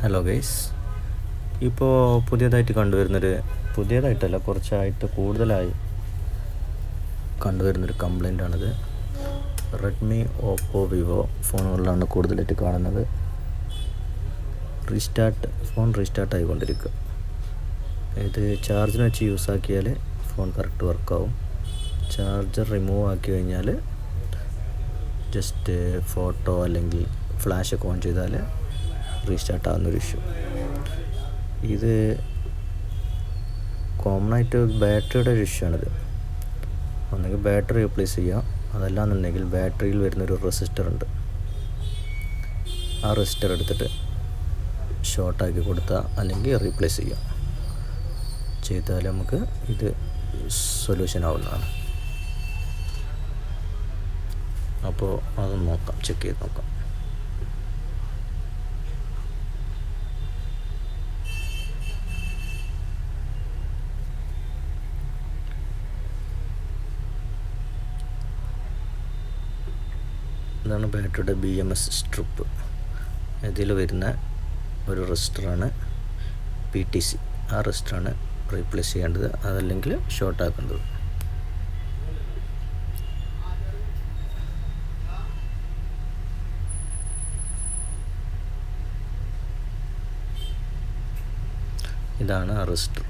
Hello guys, ഇപ്പോൾ പുതിയതായിട്ട് പുതിയതായിട്ടല്ല കുറച്ചായിട്ട് കൂടുതലായി കണ്ടുവരുന്നൊരു കംപ്ലൈൻ്റാണിത്. റെഡ്മി, ഓപ്പോ, വിവോ ഫോണുകളിലാണ് കൂടുതലായിട്ട് കാണുന്നത്. ഫോൺ റീസ്റ്റാർട്ട് ആയിക്കൊണ്ടിരിക്കുക. ഇത് ചാർജിന് വെച്ച് യൂസ് ആക്കിയാൽ ഫോൺ കറക്റ്റ് വർക്കാവും. ചാർജർ റിമൂവ് ആക്കി കഴിഞ്ഞാൽ ജസ്റ്റ് ഫോട്ടോ അല്ലെങ്കിൽ ഫ്ലാഷൊക്കെ ഓൺ ചെയ്താൽ റീസ്റ്റാർട്ട് ആകുന്നൊരു ഇഷ്യൂ. ഇത് കോമൺ ആയിട്ട് ബാറ്ററിയുടെ ഒരു ഇഷ്യൂ ആണിത്. ഒന്നെങ്കിൽ ബാറ്ററി റീപ്ലേസ് ചെയ്യാം, അതല്ലാന്നുണ്ടെങ്കിൽ ബാറ്ററിയിൽ വരുന്നൊരു റെസിസ്റ്റർ ഉണ്ട്. ആ റെസിസ്റ്റർ എടുത്തിട്ട് ഷോർട്ടാക്കി കൊടുത്താൽ അല്ലെങ്കിൽ റീപ്ലേസ് ചെയ്താൽ നമുക്ക് ഇത് സൊല്യൂഷൻ ആവുന്നതാണ്. അപ്പോൾ അതൊന്ന് ചെക്ക് ചെയ്ത് നോക്കാം. ഇതാണ് ബാറ്ററിയുടെ BMS സ്ട്രിപ്പ്. ഇതിൽ വരുന്ന ഒരു റെസിസ്റ്ററാണ് PTC. ആ റെസിസ്റ്ററാണ് റീപ്ലേസ് ചെയ്യേണ്ടത്, അതല്ലെങ്കിൽ ഷോർട്ട് ആക്കേണ്ടത്. ഇതാണ് ആ റെസിസ്റ്റർ.